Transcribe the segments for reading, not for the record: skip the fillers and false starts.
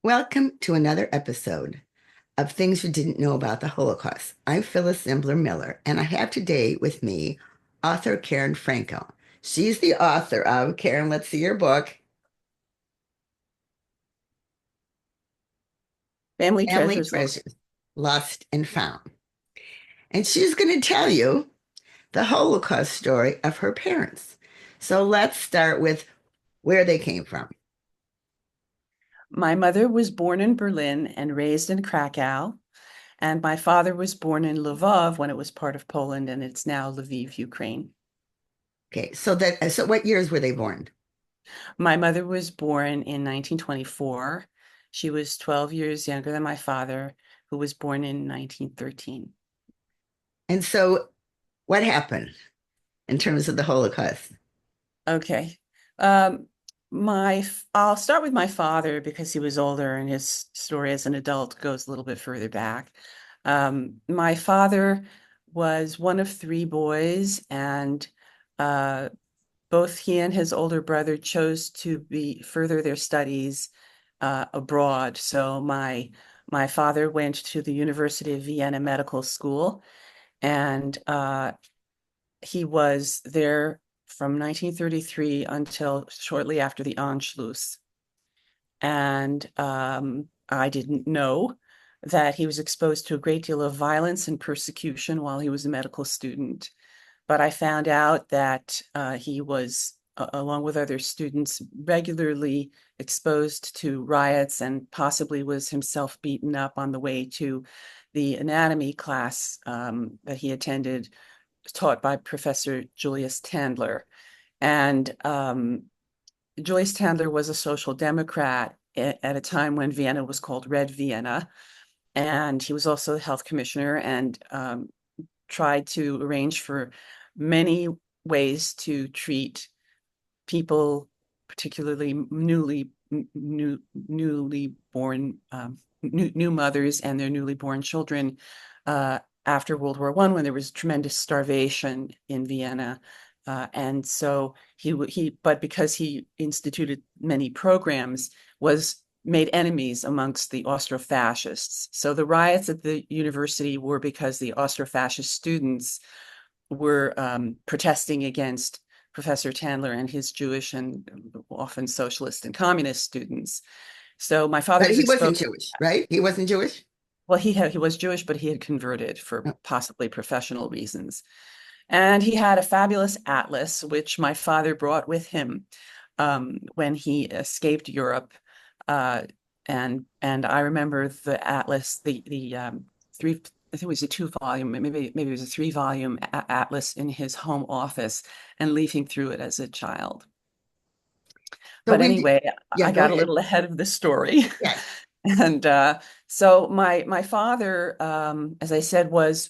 Welcome to another episode of Things You Didn't Know About the Holocaust. I'm Phyllis Zimbler Miller, and I have today with me author Karen Frankel. She's the author of, Karen, let's see your book, Family Family treasures. Treasures, Lost and Found. And she's going to tell you the Holocaust story of her parents. So let's start with where they came from. My mother was born in Berlin and raised in Krakow, and my father was born in Lvov when it was part of Poland, and it's now Lviv, Ukraine. Okay, so what years were they born? My mother was born in 1924. She was 12 years younger than my father, who was born in 1913. And so what happened in terms of the Holocaust? Okay. Um, I'll start with my father because he was older and his story as an adult goes a little bit further back. My father was one of three boys, and uh, both he and his older brother chose to be further their studies abroad. So my father went to the University of Vienna Medical School, and he was there from 1933 until shortly after the Anschluss. And I didn't know that he was exposed to a great deal of violence and persecution while he was a medical student. But I found out that he was, along with other students, regularly exposed to riots and possibly was himself beaten up on the way to the anatomy class that he attended, taught by Professor Julius Tandler. And Julius Tandler was a social democrat at a time when Vienna was called Red Vienna. And he was also the health commissioner and tried to arrange for many ways to treat people, particularly newly born new mothers and their newly born children after World War I, when there was tremendous starvation in Vienna. And so but because he instituted many programs, was made enemies amongst the Austro-fascists. So the riots at the university were because the Austro-fascist students were protesting against Professor Tandler and his Jewish and often socialist and communist students. So my father But was he exposed. wasn't Jewish, right? He wasn't Jewish? Well, he was Jewish, but he had converted for possibly professional reasons. And he had a fabulous atlas, which my father brought with him when he escaped Europe. Uh, and I remember the atlas, the three, I think it was a 2 volume, maybe it was a 3 volume atlas in his home office and leafing through it as a child. So But when did, anyway, yeah, I go got a ahead. little ahead of the story. Yes. And so my father, as I said, was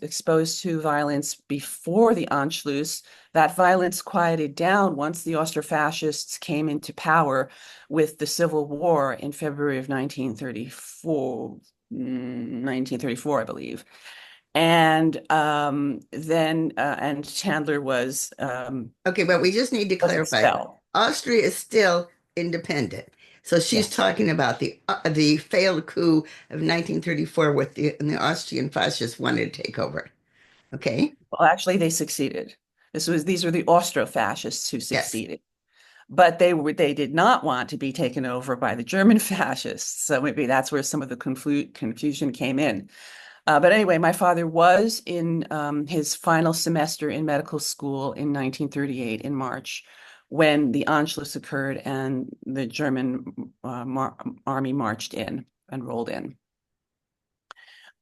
exposed to violence before the Anschluss. That violence quieted down once the Austro-fascists came into power with the Civil War in February of 1934, I believe. And then and Chandler Okay, but we just need to was clarify. expelled. Austria is still independent. So she's Yes. talking about the failed coup of 1934 with the Austrian fascists wanted to take over. Okay? Well, actually, they succeeded. These were the Austro-fascists who Yes. succeeded. But they did not want to be taken over by the German fascists. So maybe that's where some of the confusion came in. But anyway, my father was in his final semester in medical school in 1938 in March when the Anschluss occurred and the German army marched in and rolled in.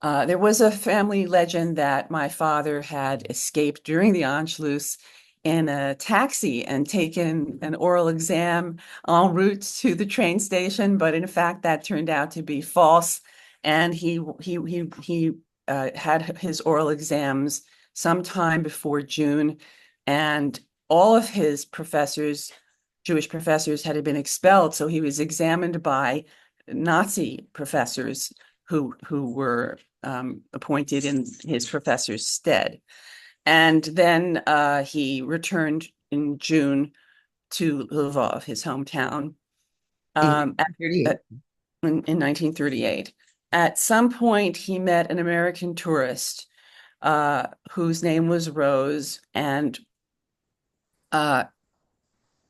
There was a family legend that my father had escaped during the Anschluss in a taxi and taken an oral exam en route to the train station, but in fact that turned out to be false. And he had his oral exams sometime before June, and all of his professors, Jewish professors, had been expelled. So he was examined by Nazi professors who were appointed in his professor's stead. And then he returned in June to Lvov, his hometown. In Um, at, 1938. in 1938. At some point, he met an American tourist whose name was Rose, and uh,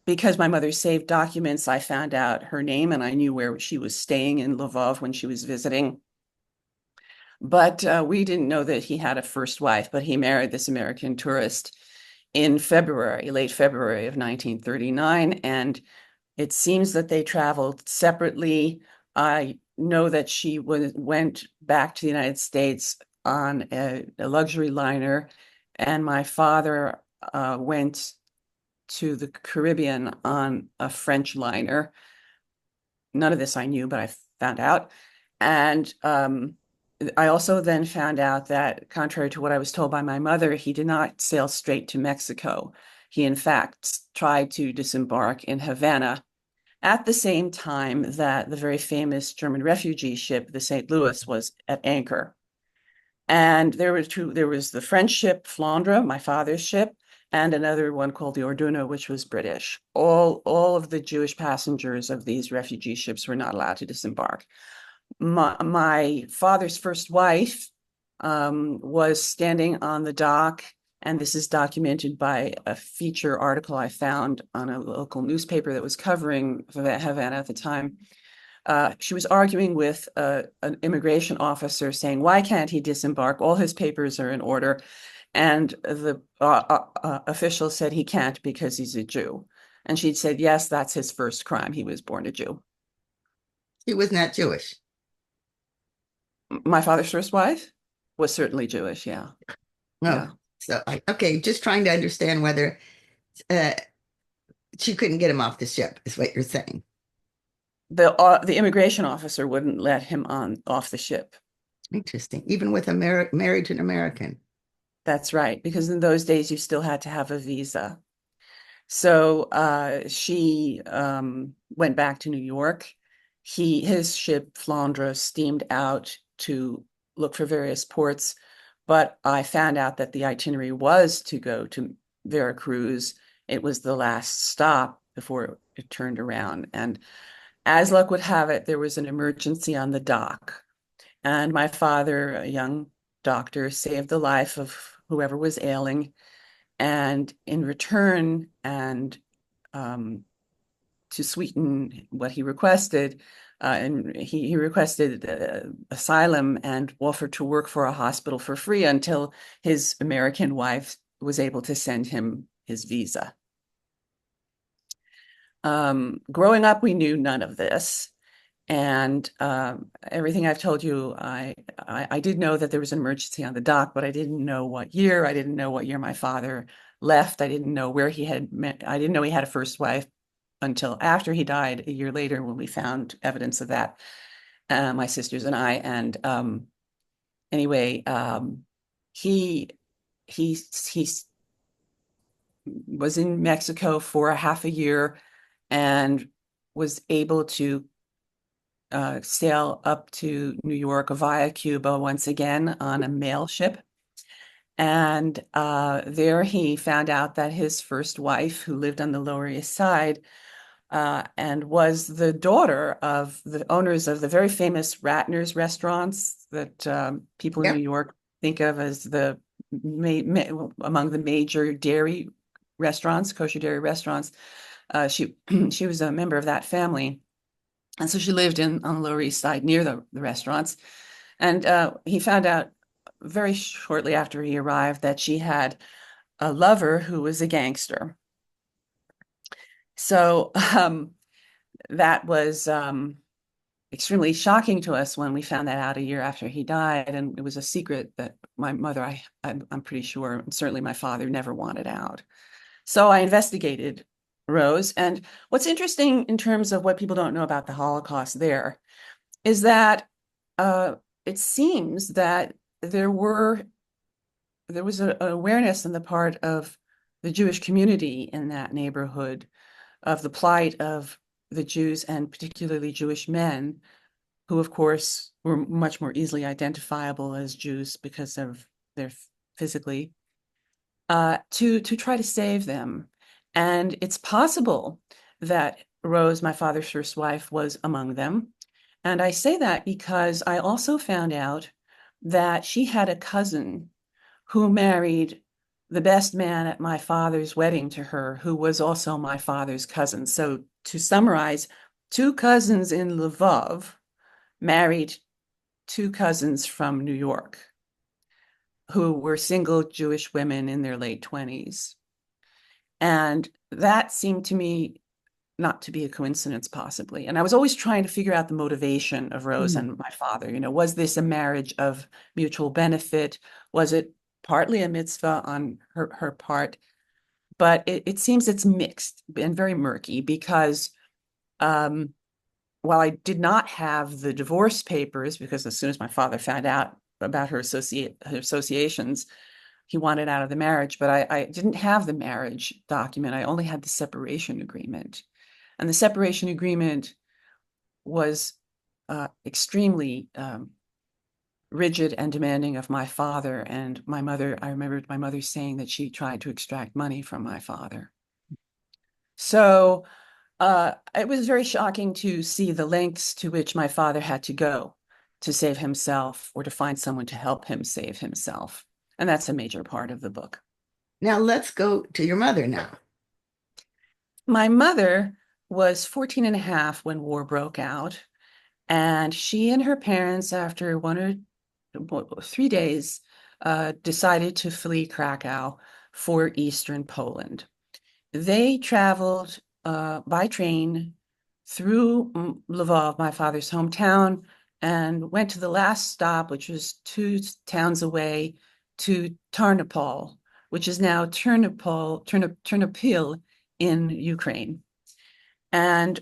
because my mother saved documents, I found out her name and I knew where she was staying in Lvov when she was visiting. But we didn't know that he had a first wife, but he married this American tourist in February, late February of 1939. And it seems that they traveled separately. I know that she went back to the United States on a luxury liner, and my father went to the Caribbean on a French liner. None of this I knew, but I found out. And I also then found out that, contrary to what I was told by my mother, he did not sail straight to Mexico. He, in fact, tried to disembark in Havana at the same time that the very famous German refugee ship, the St. Louis, was at anchor. And there was the French ship Flandre, my father's ship, and another one called the Orduna, which was British. All of the Jewish passengers of these refugee ships were not allowed to disembark. My father's first wife was standing on the dock, and this is documented by a feature article I found on a local newspaper that was covering Havana at the time. She was arguing with an immigration officer saying, why can't he disembark? All his papers are in order. And the official said he can't because he's a Jew. And she'd said, yes, that's his first crime. He was born a Jew. He was not Jewish. My father's first wife was certainly Jewish. Yeah. Oh, Yeah. okay, just trying to understand whether uh, she couldn't get him off the ship, is what you're saying. The immigration officer wouldn't let him on off the ship. Interesting. Even with married to an American. That's right, because in those days you still had to have a visa. So she went back to New York. His ship Flandre steamed out to look for various ports, but I found out that the itinerary was to go to Veracruz. It was the last stop before it turned around. And as luck would have it, there was an emergency on the dock. And my father, a young doctor, saved the life of whoever was ailing. And in return, and um, to sweeten what he requested, and he requested asylum and offered to work for a hospital for free until his American wife was able to send him his visa. Growing up, we knew none of this. And everything I've told you, I did know that there was an emergency on the dock, but I didn't know what year. I didn't know what year my father left. I didn't know where he had met. I didn't know he had a first wife until after he died a year later when we found evidence of that, my sisters and I. And anyway, he he was in Mexico for a half a year and was able to sail up to New York via Cuba once again on a mail ship. And there he found out that his first wife, who lived on the Lower East Side, and was the daughter of the owners of the very famous Ratner's restaurants that people in New Yep. York think of as among the major dairy restaurants, kosher dairy restaurants. She she was a member of that family. And so she lived on the Lower East Side near the restaurants. And he found out very shortly after he arrived that she had a lover who was a gangster. So that was extremely shocking to us when we found that out a year after he died. And it was a secret that my mother, I'm pretty sure, and certainly my father never wanted out. So I investigated Rose. And what's interesting in terms of what people don't know about the Holocaust there is that uh, it seems that there was an awareness on the part of the Jewish community in that neighborhood of the plight of the Jews and particularly Jewish men, who of course were much more easily identifiable as Jews because of their physically, to try to save them. And it's possible that Rose, my father's first wife, was among them. And I say that because I also found out that she had a cousin who married the best man at my father's wedding to her, who was also my father's cousin. So to summarize, two cousins in Lvov married two cousins from New York who were single Jewish women in their late 20s. And that seemed to me not to be a coincidence, possibly. And I was always trying to figure out the motivation of Rose Mm. and my father. Was this a marriage of mutual benefit? Was it partly a mitzvah on her part? But it seems it's mixed and very murky because um, while I did not have the divorce papers, because as soon as my father found out about her associations, he wanted out of the marriage, but I didn't have the marriage document. I only had the separation agreement. And the separation agreement was extremely rigid and demanding of my father and my mother. I remembered my mother saying that she tried to extract money from my father. So it was very shocking to see the lengths to which my father had to go to save himself or to find someone to help him save himself. And that's a major part of the book. Now let's go to your mother now. My mother was 14 and a half when war broke out, and she and her parents, after 3 days, decided to flee Krakow for Eastern Poland. They traveled by train through Lvov, my father's hometown, and went to the last stop, which was two towns away, to Tarnopol, which is now Ternopil in Ukraine. And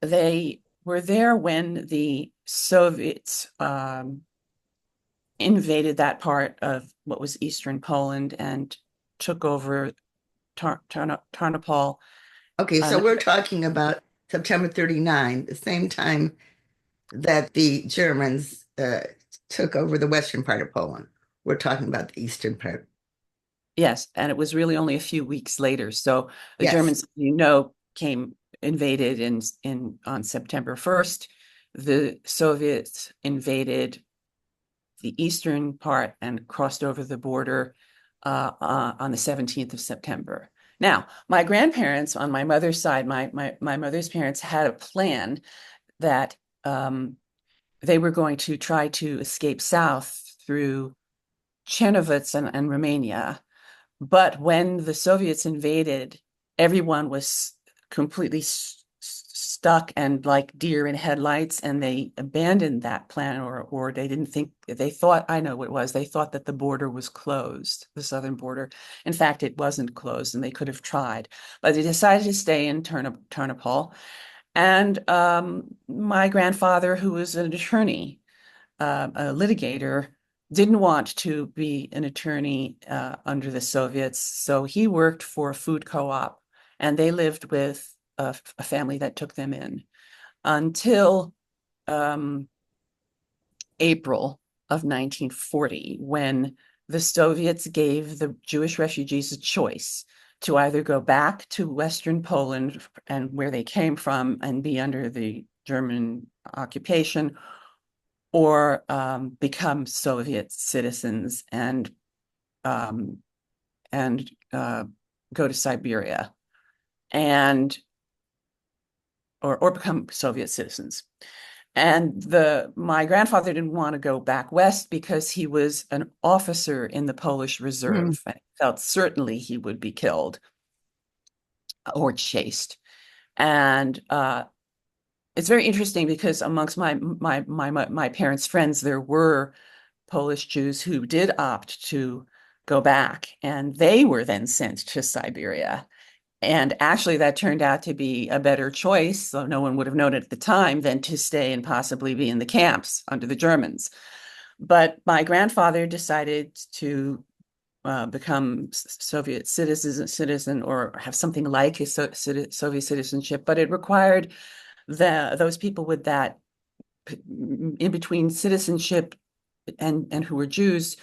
they were there when the Soviets invaded that part of what was Eastern Poland and took over Tarnopol. Okay, so And we're talking about September 39, the same time that the Germans took over the western part of Poland. We're talking about the eastern part. yes, and it was really only a few weeks later. So the Yes. Germans, came invaded in on September 1st. The Soviets invaded the eastern part and crossed over the border on the 17th of September. Now, my grandparents on my mother's side, my mother's parents had a plan that they were going to try to escape south through Chernovitz and Romania. But when the Soviets invaded, everyone was completely stuck and like deer in headlights, and they abandoned that plan, or they didn't think they thought I know what it was. They thought that the border was closed, the southern border. In fact, it wasn't closed, and they could have tried, but they decided to stay in Ternopil. And my grandfather, who was an attorney, a litigator, didn't want to be an attorney under the Soviets, so he worked for a food co-op, and they lived with a family that took them in until um, April of 1940, when the Soviets gave the Jewish refugees a choice to either go back to Western Poland and where they came from and be under the German occupation, or become Soviet citizens um, and go to Siberia and or become Soviet citizens. And my grandfather didn't want to go back west because he was an officer in the Polish Mm. Reserve and felt certainly he would be killed or chased. And it's very interesting because amongst my parents' friends, there were Polish Jews who did opt to go back, and they were then sent to Siberia. And actually, that turned out to be a better choice, though no one would have known it at the time, than to stay and possibly be in the camps under the Germans. But my grandfather decided to become Soviet citizen or have something like a Soviet citizenship, but it required those people with that in between citizenship and who were Jews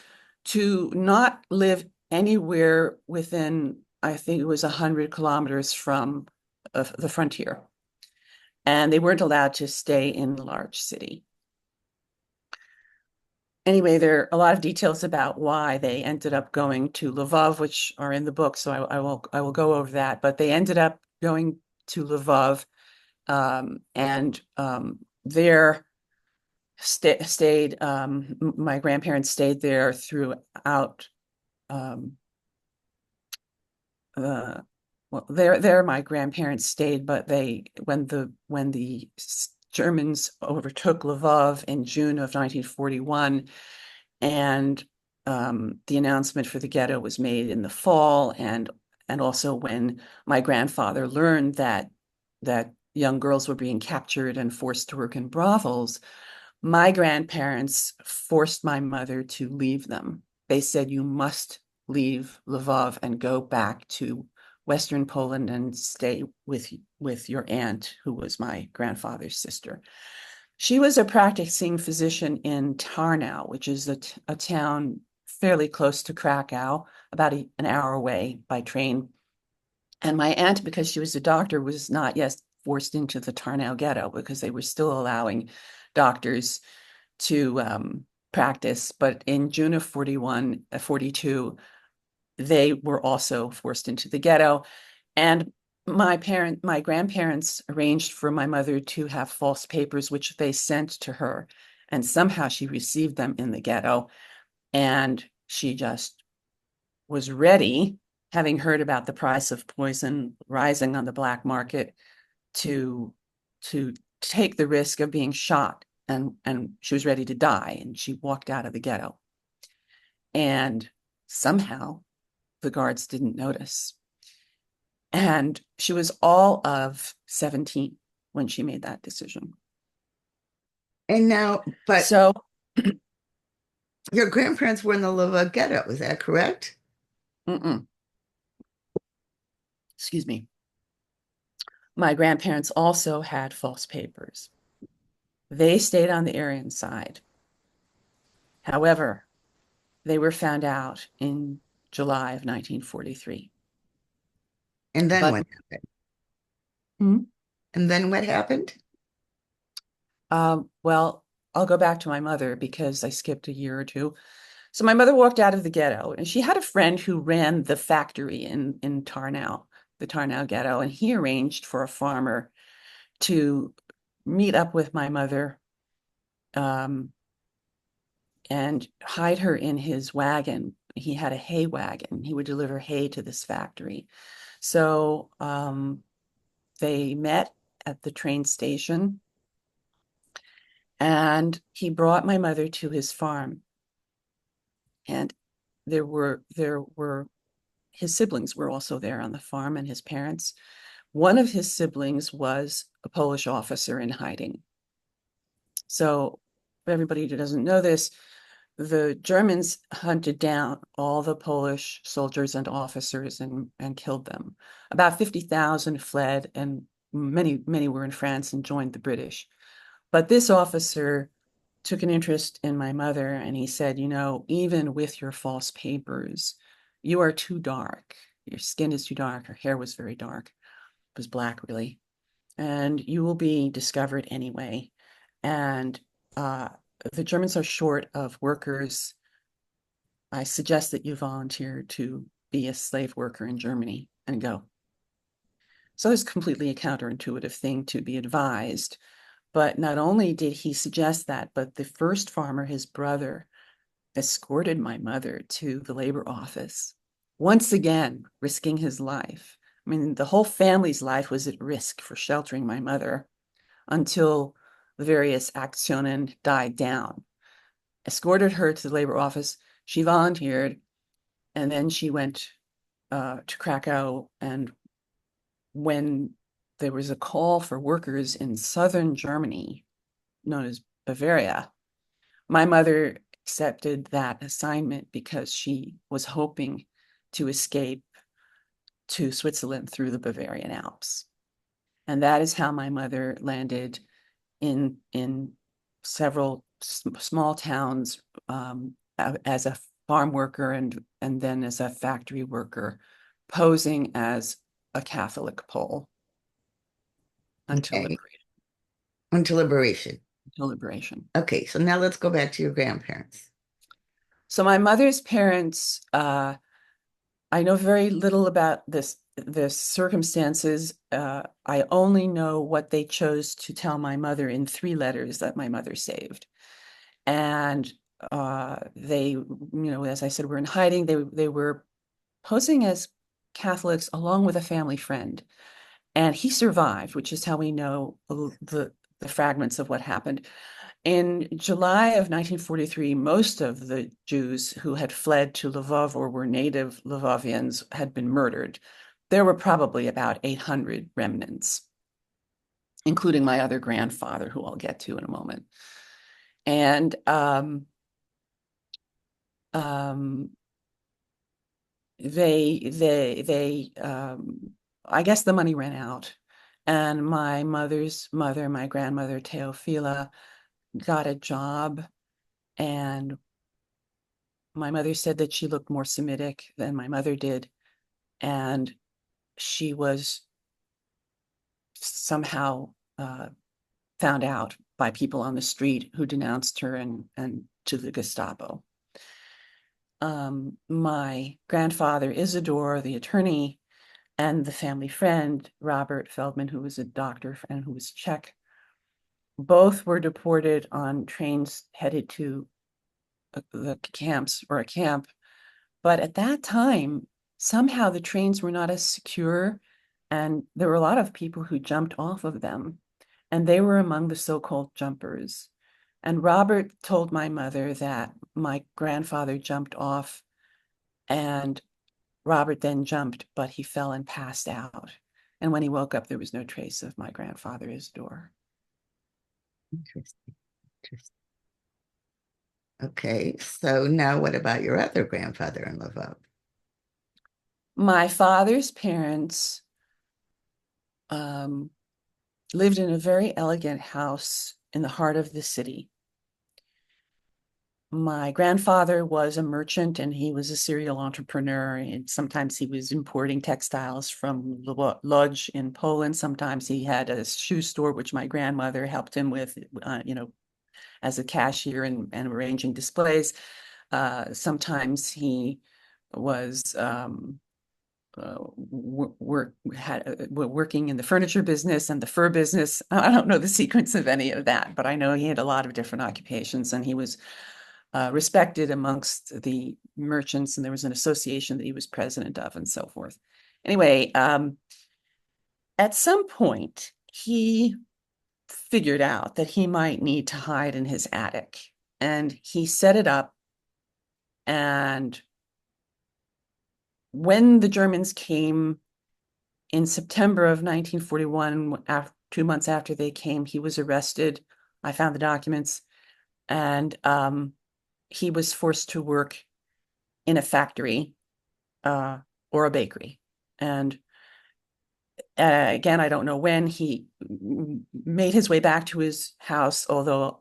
to not live anywhere within, I think it was 100 kilometers from the frontier. and they weren't allowed to stay in the large city. Anyway, there are a lot of details about why they ended up going to Lvov, which are in the book, so I will go over that. But they ended up going to Lvov, and there stayed. My grandparents stayed there throughout. Um, uh, well, there my grandparents stayed, but they when the Germans overtook Lvov in June of 1941, and the announcement for the ghetto was made in the fall, and also when my grandfather learned that young girls were being captured and forced to work in brothels, my grandparents forced my mother to leave them. They said, "You must leave Lvov and go back to Western Poland and stay with your aunt, who was my grandfather's sister." She was a practicing physician in Tarnow, which is a town fairly close to Krakow, about an hour away by train. And my aunt, because she was a doctor, was not yet forced into the Tarnow ghetto because they were still allowing doctors to practice. But in June of 42, they were also forced into the ghetto. And my grandparents arranged for my mother to have false papers, which they sent to her. And somehow she received them in the ghetto. And she just was ready, having heard about the price of poison rising on the black market, to to take the risk of being shot. And she was ready to die. And she walked out of the ghetto. And somehow the guards didn't notice. And she was all of 17 when she made that decision. And now, but So, your grandparents were in the Lviv ghetto, is that correct? excuse me. My grandparents also had false papers. They stayed on the Aryan side. However, they were found out in July of 1943. And then But what happened? hmm, And then what happened? well, I'll go back to my mother because I skipped a year or two. So my mother walked out of the ghetto, and she had a friend who ran the factory in Tarnow, the Tarnow ghetto, and he arranged for a farmer to meet up with my mother, um, and hide her in his wagon. He had a hay wagon. He would deliver hay to this factory. So they met at the train station, and he brought my mother to his farm. And there were his siblings were also there on the farm, and his parents. One of his siblings was a Polish officer in hiding. So, for everybody who doesn't know this, the Germans hunted down all the Polish soldiers and officers and killed them. About 50,000 fled, and many were in France and joined the British. But this officer took an interest in my mother, and he said, even with your false papers, you are too dark. Your skin is too dark. Her hair was very dark. It was black, really. And you will be discovered anyway. And uh, the Germans are short of workers. I suggest that you volunteer to be a slave worker in Germany and go. So it's completely a counterintuitive thing to be advised. But not only did he suggest that, but the first farmer, his brother, escorted my mother to the labor office, once again, risking his life. I mean, the whole family's life was at risk for sheltering my mother until the various Aktionen died down. Escorted her to the labor office. She volunteered, and then she went to Krakow. And when there was a call for workers in southern Germany, known as Bavaria, my mother accepted that assignment because she was hoping to escape to Switzerland through the Bavarian Alps. And that is how my mother landed in several small towns, as a farm worker, and then as a factory worker, posing as a Catholic Pole until Okay. liberated. Until liberation. until liberation. Okay, so now let's go back to your grandparents. So my mother's parents, I know very little about the circumstances. I only know what they chose to tell my mother in three letters that my mother saved. And they, as I said, were in hiding. They were posing as Catholics along with a family friend. And he survived, which is how we know the fragments of what happened. In July of 1943, most of the Jews who had fled to Lvov or were native Lvovians had been murdered. There were probably about 800 remnants, including my other grandfather, who I'll get to in a moment. And um, I guess the money ran out, and my mother's mother, my grandmother Teofila, got a job, and my mother said that she looked more Semitic than my mother did, and she was somehow found out by people on the street who denounced her and to the Gestapo. My grandfather, Isidore, the attorney, and the family friend, Robert Feldman, who was a doctor and who was Czech, both were deported on trains headed to the camps or a camp. But at that time, somehow the trains were not as secure, and there were a lot of people who jumped off of them, and they were among the so-called jumpers. And Robert told my mother that my grandfather jumped off, and Robert then jumped, but he fell and passed out. And when he woke up, there was no trace of my grandfather Isidore. Interesting. Interesting. Okay, so now what about your other grandfather in Lvov? My father's parents um, lived in a very elegant house in the heart of the city. My grandfather was a merchant and he was a serial entrepreneur. And sometimes he was importing textiles from Lodz in Poland. Sometimes he had a shoe store, which my grandmother helped him with, as a cashier and arranging displays. Sometimes he was working in the furniture business and the fur business. I don't know the sequence of any of that, but I know he had a lot of different occupations, and he was respected amongst the merchants, and there was an association that he was president of, and so forth. Anyway, at some point, he figured out that he might need to hide in his attic, and he set it up. And when the Germans came in September of 1941, 2 months after they came, he was arrested. I found the documents, and he was forced to work in a factory or a bakery. And again, I don't know when he made his way back to his house, although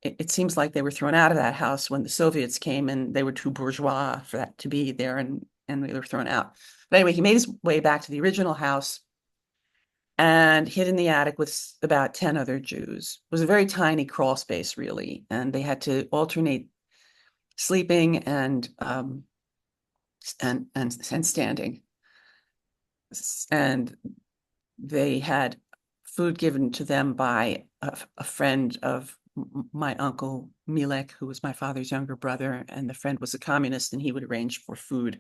it seems like they were thrown out of that house when the Soviets came and they were too bourgeois for that to be there, and they were thrown out. But anyway, he made his way back to the original house and hid in the attic with about 10 other Jews. It was a very tiny crawl space, really, and they had to alternate sleeping and standing. And they had food given to them by a friend of my uncle Milek, who was my father's younger brother, and the friend was a communist, and he would arrange for food,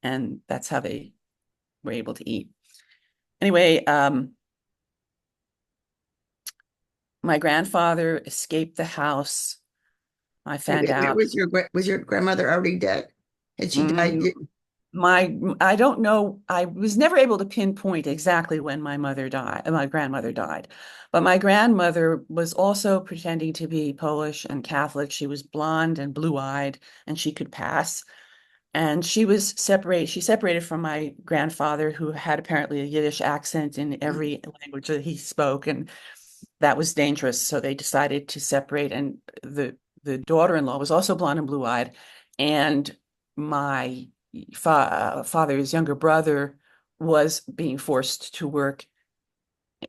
and that's how they were able to eat. Anyway, my grandfather escaped the house. I Wait, found wait, wait, out. was your grandmother already dead? Had she died? mm, I don't know. I was never able to pinpoint exactly when my grandmother died. But my grandmother was also pretending to be Polish and Catholic. She was blonde and blue-eyed, and she could pass. And she separated from my grandfather, who had apparently a Yiddish accent in every language that he spoke, and that was dangerous. So they decided to separate. And the daughter-in-law was also blonde and blue-eyed. And my father's younger brother was being forced to work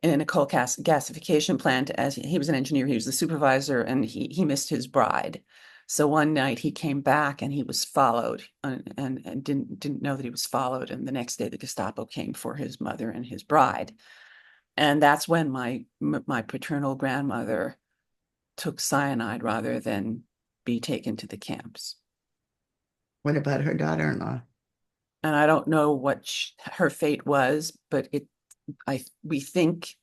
in a coal gasification plant. As he was an engineer, he was the supervisor, and he missed his bride. So one night he came back and he was followed, and didn't know that he was followed. And the next day the Gestapo came for his mother and his bride. And that's when my paternal grandmother took cyanide rather than be taken to the camps. What about her daughter-in-law? And I don't know what her fate was, but we think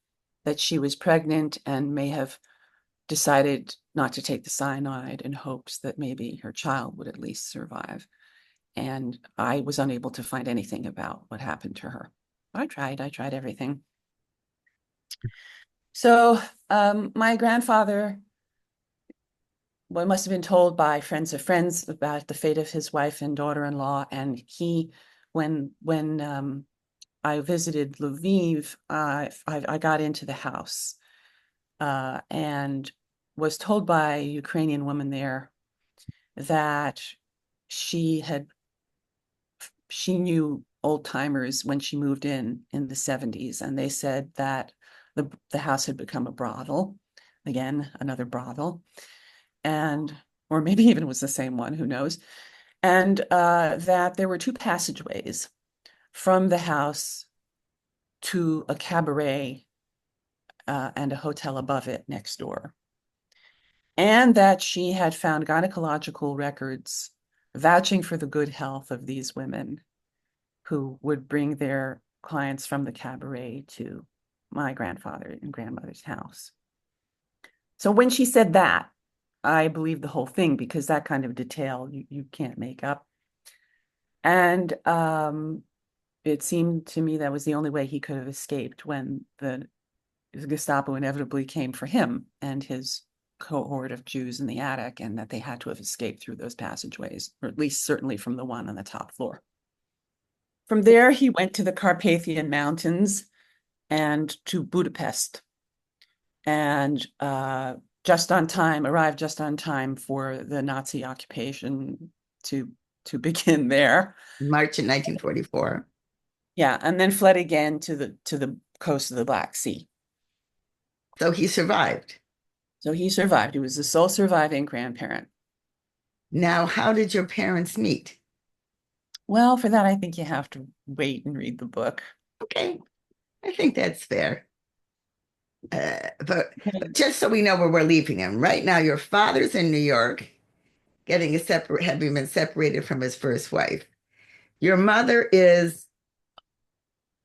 that she was pregnant and may have decided not to take the cyanide in hopes that maybe her child would at least survive. And I was unable to find anything about what happened to her. I tried everything. So my grandfather, well, must have been told by friends of friends about the fate of his wife and daughter-in-law. And when I visited Lviv, I got into the house and was told by a Ukrainian woman there that she had she knew old timers when she moved in the 70s, and they said that the house had become a brothel, again, another brothel, and or maybe even it was the same one, who knows, and that there were two passageways from the house to a cabaret and a hotel above it next door, and that she had found gynecological records vouching for the good health of these women who would bring their clients from the cabaret to my grandfather and grandmother's house. So when she said that, I believed the whole thing, because that kind of detail you can't make up. And it seemed to me that was the only way he could have escaped when the Gestapo inevitably came for him and his cohort of Jews in the attic, and that they had to have escaped through those passageways, or at least certainly from the one on the top floor. From there, he went to the Carpathian Mountains and to Budapest, and arrived just on time for the Nazi occupation to begin there. March in 1944. Yeah, and then fled again to the coast of the Black Sea. So he survived. So he survived. He was the sole surviving grandparent. Now, how did your parents meet? Well, for that, I think you have to wait and read the book. Okay, I think that's fair. But just so we know where we're leaving him, right now, your father's in New York, having been separated from his first wife. Your mother is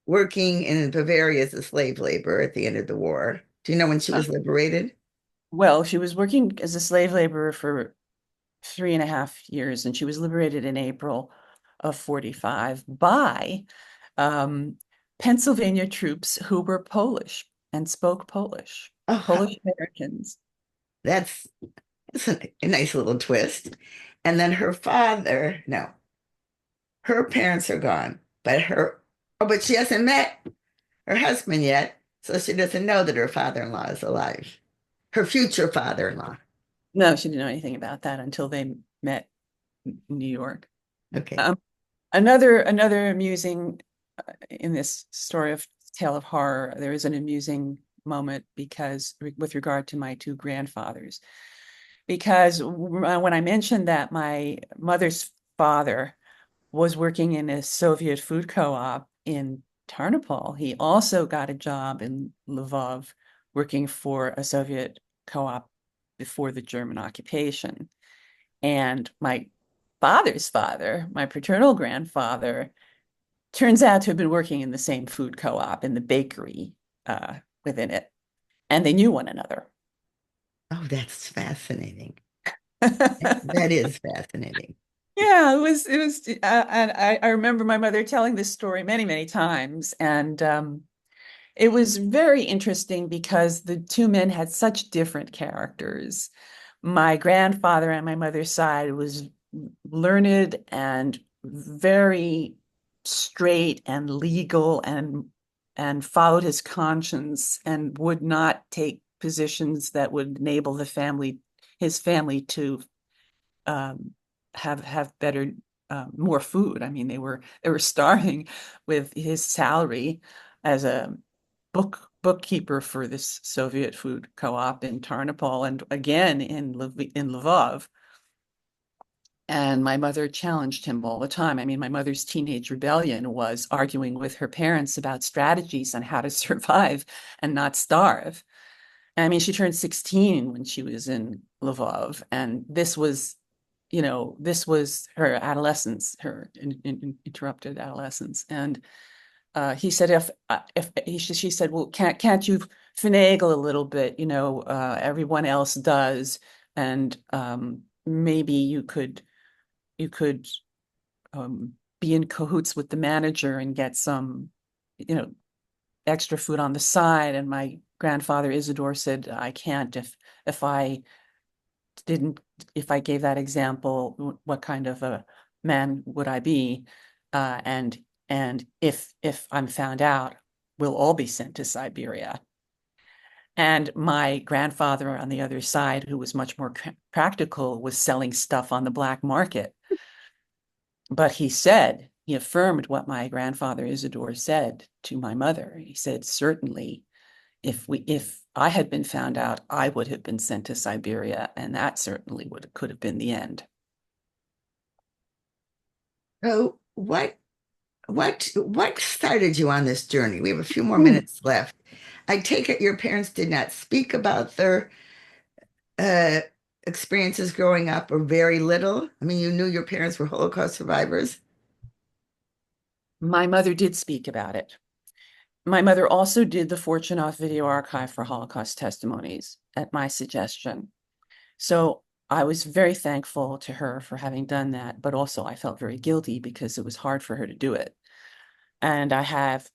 working in Bavaria as a slave labor at the end of the war. Do you know when she Uh, was liberated? well, she was working as a slave laborer for 3.5 years, and she was liberated in April of 45 by um, Pennsylvania troops who were Polish and spoke Polish, Oh, Polish Americans. that's, that's a nice little twist. And then her father, no, her parents are gone, but she hasn't met her husband yet, so she doesn't know that her father-in-law is alive. Her future father-in-law. No, she didn't know anything about that until they met in New York. Okay. Um, another amusing in this story of tale of horror, there is an amusing moment because with regard to my two grandfathers, because when I mentioned that my mother's father was working in a Soviet food co-op in Tarnopol, he also got a job in Lvov working for a Soviet co-op before the German occupation. And my father's father, my paternal grandfather, turns out to have been working in the same food co-op in the bakery within it, and they knew one another. Oh, that's fascinating. Yeah, That is fascinating. it was, and I remember my mother telling this story many, many times, and it was very interesting because the two men had such different characters. My grandfather on my mother's side was learned and very straight and legal, and followed his conscience and would not take positions that would enable his family to um, have better more food. I mean, they were starving with his salary as a book bookkeeper for this Soviet food co-op in Tarnopol and again in Lvov. And my mother challenged him all the time. I mean, my mother's teenage rebellion was arguing with her parents about strategies on how to survive and not starve. I mean, she turned 16 when she was in Lvov, and this was her adolescence, her interrupted adolescence. And he said, she said, well, can't you finagle a little bit? Everyone else does, and maybe you could be in cahoots with the manager and get some, you know, extra food on the side. And my grandfather Isidore said, I can't. If I didn't, if I gave that example, what kind of a man would I be? And if I'm found out, we'll all be sent to Siberia. And my grandfather on the other side, who was much more practical, was selling stuff on the black market. But he affirmed what my grandfather Isidore said to my mother. He said, certainly, if I had been found out, I would have been sent to Siberia, and that certainly could have been the end. So what started you on this journey? We have a few more Hmm. minutes left. I take it your parents did not speak about their uh, experiences growing up, or very little. I mean, you knew your parents were Holocaust survivors. My mother did speak about it. My mother also did the Fortunoff Video Archive for Holocaust testimonies at my suggestion. So I was very thankful to her for having done that, but also I felt very guilty because it was hard for her to do it. And I have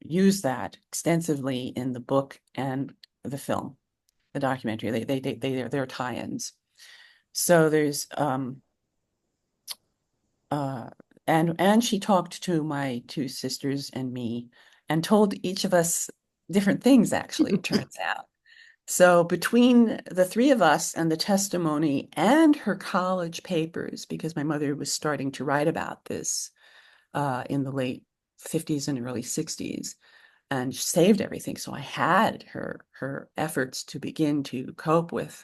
used that extensively in the book and the film, the documentary. They're tie-ins. So there's uh and she talked to my two sisters and me and told each of us different things, actually, it turns out. So between the three of us and the testimony and her college papers, because my mother was starting to write about this in the late 50s and early 60s, and saved everything. So I had her efforts to begin to cope with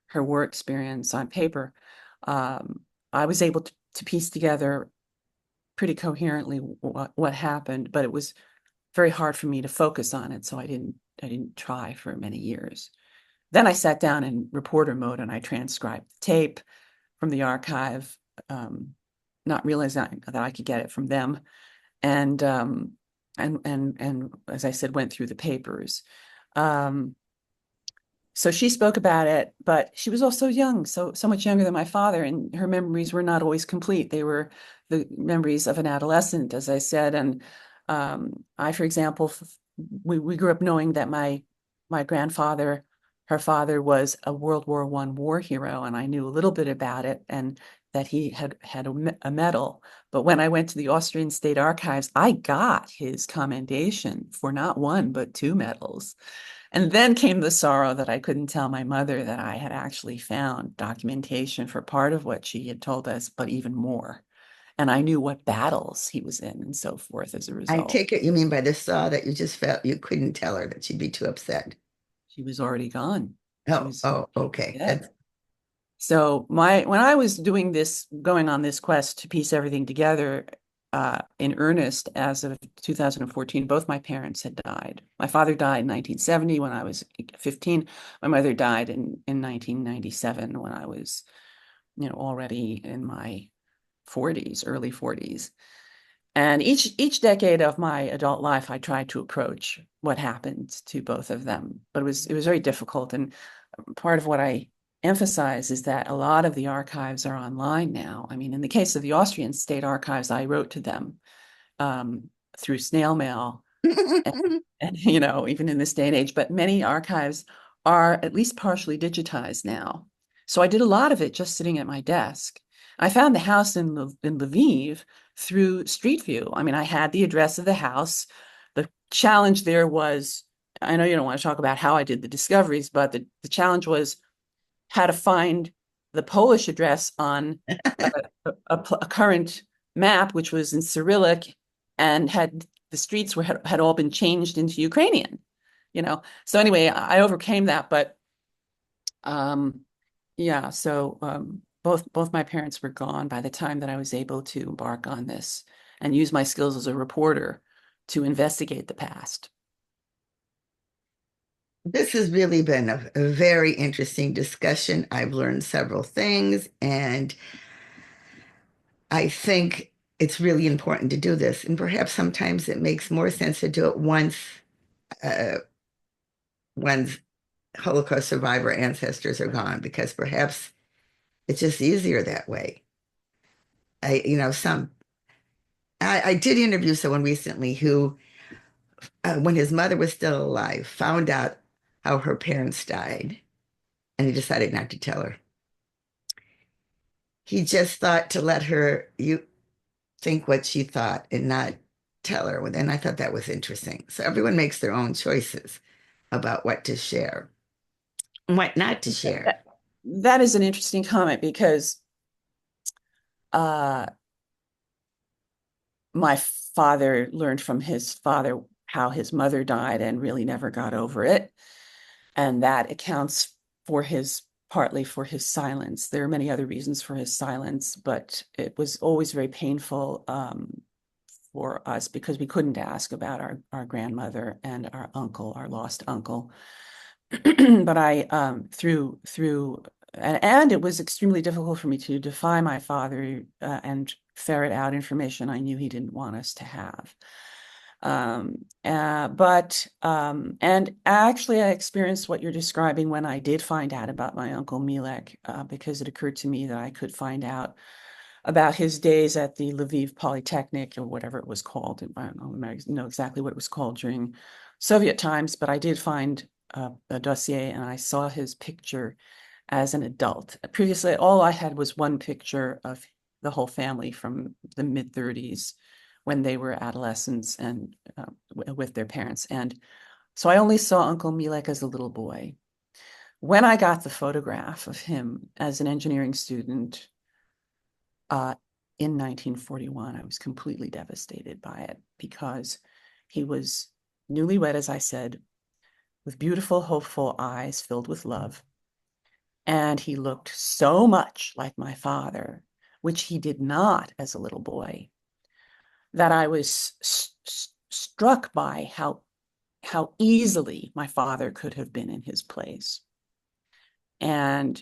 her war experience on paper. I was able to piece together pretty coherently what happened, but it was very hard for me to focus on it, so I didn't try for many years. Then I sat down in reporter mode and I transcribed the tape from the archive, um, not realizing that I could get it from them, and and as I said, went through the papers. Um, so she spoke about it, but she was also young, so much younger than my father, and her memories were not always complete. They were the memories of an adolescent, as I said. And I, for example, we grew up knowing that my grandfather, her father, was a World War I war hero, and I knew a little bit about it, and that he had a medal. But when I went to the Austrian State Archives, I got his commendation for not one but two medals. And then came the sorrow that I couldn't tell my mother that I had actually found documentation for part of what she had told us, but even more. And I knew what battles he was in and so forth as a I result. take it you mean by the saw that you just felt you couldn't tell her that she'd be too upset. She was already gone. She Oh, was oh, okay. dead. That's So when I was doing this, going on this quest to piece everything together in earnest as of 2014, both my parents had died. My father died in 1970 when I was 15. My mother died in 1997 when I was, already in my 40s, early 40s. And each decade of my adult life, I tried to approach what happened to both of them, but it was very difficult. And part of what I emphasize is that a lot of the archives are online now. I mean, in the case of the Austrian State Archives, I wrote to them um, through snail mail, and, and even in this day and age. But many archives are at least partially digitized now. So I did a lot of it just sitting at my desk. I found the house in Lviv through Street View. I mean, I had the address of the house. The challenge there was, I know you don't want to talk about how I did the discoveries, but the challenge was how to find the Polish address on a current map, which was in Cyrillic and had the streets had all been changed into Ukrainian, you know. So anyway, I overcame that, but um, yeah, so both my parents were gone by the time that I was able to embark on this and use my skills as a reporter to investigate the past. This has really been a very interesting discussion. I've learned several things, and I think it's really important to do this. And perhaps sometimes it makes more sense to do it once uh, one's Holocaust survivor ancestors are gone, because perhaps it's just easier that way. I, you know, some I did interview someone recently who, when his mother was still alive, found out how her parents died, and he decided not to tell her. He just thought to let her you think what she thought and not tell her. And I thought that was interesting. So everyone makes their own choices about what to share and what not to share. That, that is an interesting comment because uh, my father learned from his father how his mother died and really never got over it. And that accounts for his partly for his silence. There are many other reasons for his silence, but it was always very painful for us because we couldn't ask about our grandmother and our uncle, our lost uncle. But I through and it was extremely difficult for me to defy my father and ferret out information I knew he didn't want us to have. And actually, I experienced what you're describing when I did find out about my uncle Milek, because it occurred to me that I could find out about his days at the Lviv Polytechnic or whatever it was called. I don't know exactly what it was called during Soviet times, but I did find a dossier and I saw his picture as an adult. Previously, all I had was one picture of the whole family from the mid 30s when they were adolescents and with their parents. And so I only saw Uncle Milek as a little boy. When I got the photograph of him as an engineering student uh, in 1941, I was completely devastated by it because he was newlywed, as I said, with beautiful, hopeful eyes filled with love. And he looked so much like my father, which he did not as a little boy, that I was struck by how easily my father could have been in his place. And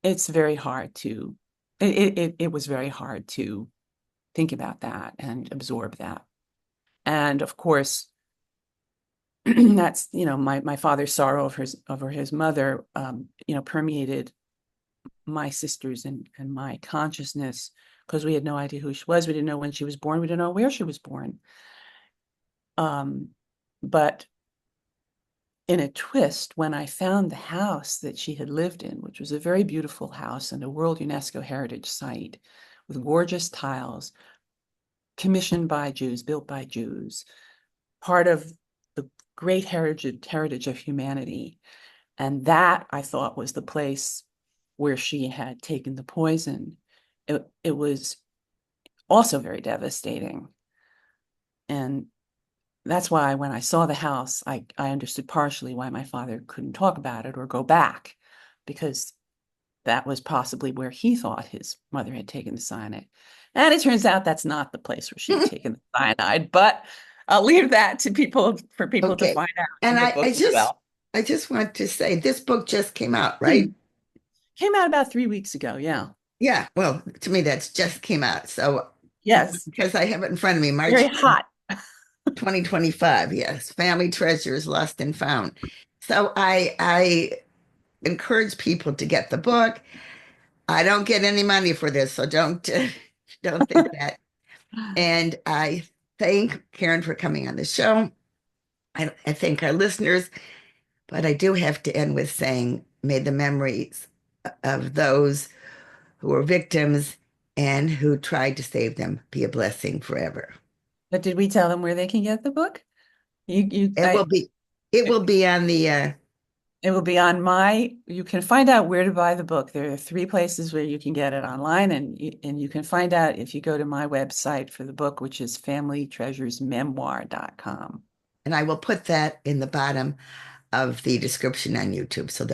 it's very hard to, it was very hard to think about that and absorb that. And of course, that's, my father's sorrow over his mother, permeated my sisters and my consciousness because we had no idea who she was. We didn't know when she was born. We didn't know where she was born. But in a twist, when I found the house that she had lived in, which was a very beautiful house and a World UNESCO Heritage Site with gorgeous tiles, commissioned by Jews, built by Jews, part of the great heritage of humanity. And that I thought was the place where she had taken the poison. It was also very devastating. And that's why when I saw the house, I understood partially why my father couldn't talk about it or go back, because that was possibly where he thought his mother had taken the cyanide. And it turns out that's not the place where she had taken the cyanide, but I'll leave that to people for people to Okay. find out And in the I, book I as just well. I just want to say this book just came out, right? Came out about 3 weeks ago. Yeah. Yeah. Well, to me, that's just came out. So Yes. because I have it in front of me, Very March hot. 2025. Yes. Family Treasures Lost and Found. So I encourage people to get the book. I don't get any money for this, so don't don't think that. And I thank Karen for coming on the show. I thank our listeners, but I do have to end with saying, may the memories of those who were victims and who tried to save them be a blessing forever. But did we tell them where they can get the book? You, It will I, be it will be on the It will be on you can find out where to buy the book. There are three places where you can get it online, and you can find out if you go to my website for the book, which is familytreasuresmemoir.com. And I will put that in the bottom of the description on YouTube so